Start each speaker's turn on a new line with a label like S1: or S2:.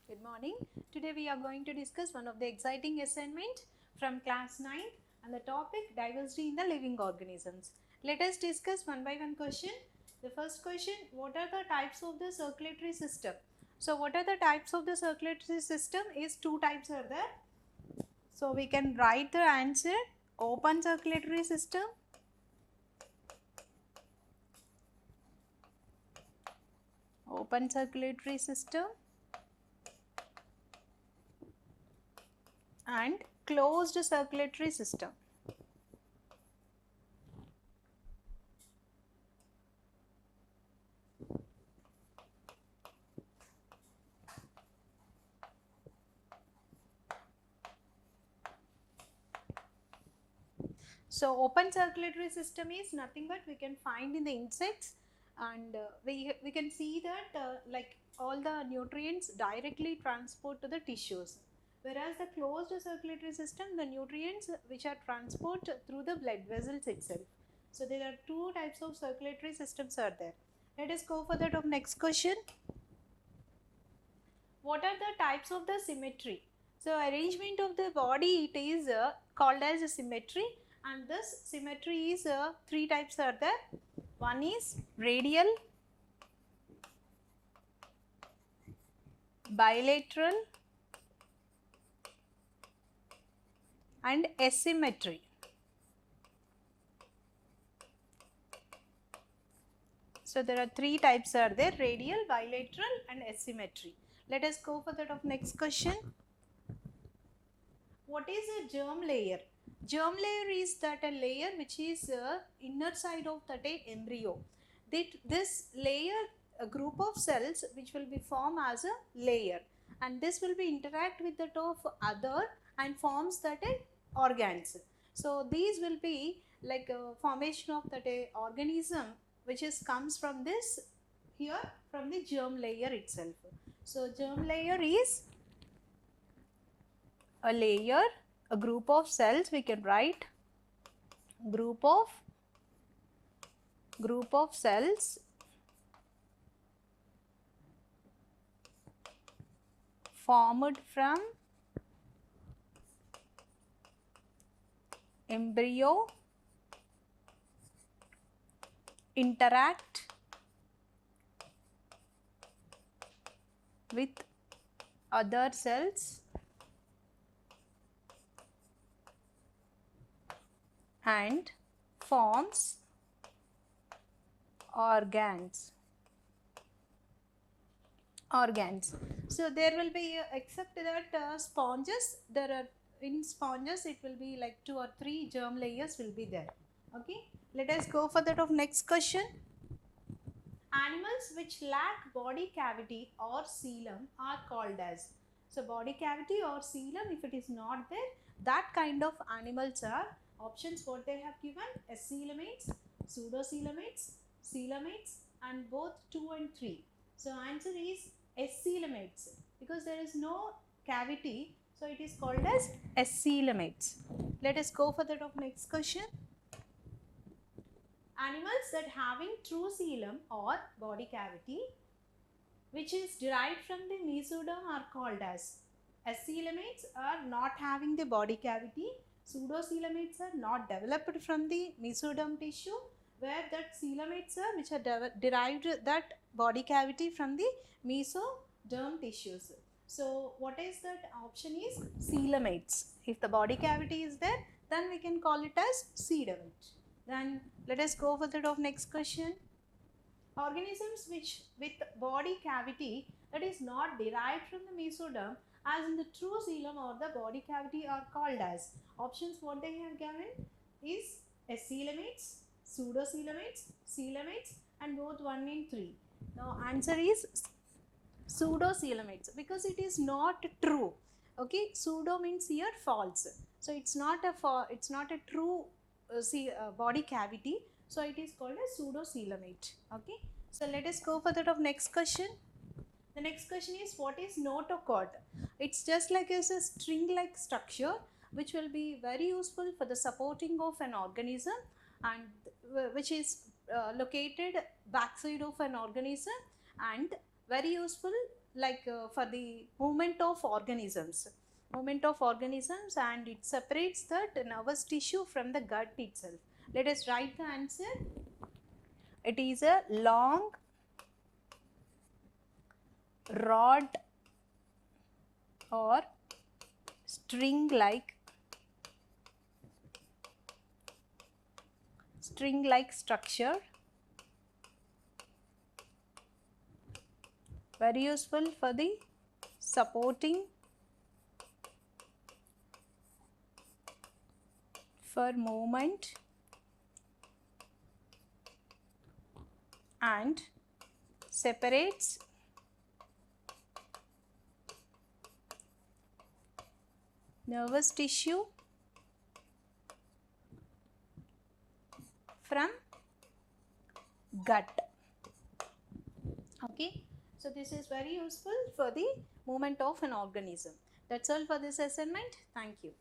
S1: Good morning. Today we are going to discuss one of the exciting assignment from class 9 and the topic diversity in the living organisms. Let us discuss one by one question. The first question, what are the types of the circulatory system? So what are the types of the circulatory system is two types are there. So we can write the answer open circulatory system and closed circulatory system. So open circulatory system is nothing but we can find in the insects, and we can see that like all the nutrients directly transport to the tissues, whereas the closed circulatory system, the nutrients which are transport through the blood vessels itself. So there are two types of circulatory systems are there. Let us go for that of next question. What are the types of the symmetry? So arrangement of the body, it is called as a symmetry, and this symmetry is three types are there. One is radial, bilateral and asymmetry. So there are three types are there: radial, bilateral and asymmetry. Let us go for that of next question. What is a germ layer? Germ layer is that a layer which is inner side of that embryo. This layer, a group of cells which will be formed as a layer, and this will be interact with that of other and forms that organs. So these will be like a formation of that organism which is comes from this here from the germ layer itself. So germ layer is a layer, a group of cells, we can write group of cells formed from embryo interact with other cells and forms organs. So there will be except that sponges, there are in sponges it will be like 2 or 3 germ layers will be there. Okay, let us go for that of next question. Animals which lack body cavity or coelom are called as. So body cavity or coelom, if it is not there, that kind of animals are options what they have given: acoelomates, pseudocoelomates, coelomates and both 2 and 3. So answer is acoelomates because there is no cavity, so it is called as acoelomates. Let us go for that of next question. Animals that having true coelom or body cavity which is derived from the mesoderm are called as. Acoelomates are not having the body cavity, pseudocoelomates are not developed from the mesoderm tissue, where that coelomates are which are derived that body cavity from the mesoderm tissues. So what is that option is coelomates. If the body cavity is there, then we can call it as coelomate. Then let us go for the next question. Organisms which with body cavity that is not derived from the mesoderm as in the true coelom or the body cavity are called as. Options what they have given is acoelomates, pseudocoelomates, coelomates and both 1 and 3. Now answer is pseudocoelomates because it is not true. Okay, pseudo means here false. So it's not a true body cavity. So it is called a pseudocoelomate. Okay. So let us go for that of next question. The next question is what is notochord? It's just like as a string-like structure which will be very useful for the supporting of an organism and which is located backside of an organism and very useful for the movement of organisms. And it separates the nervous tissue from the gut itself. Let us write the answer. It is a long rod or string like structure, very useful for the supporting for movement and separates nervous tissue from gut. Okay, so this is very useful for the movement of an organism. That's all for this assignment. Thank you.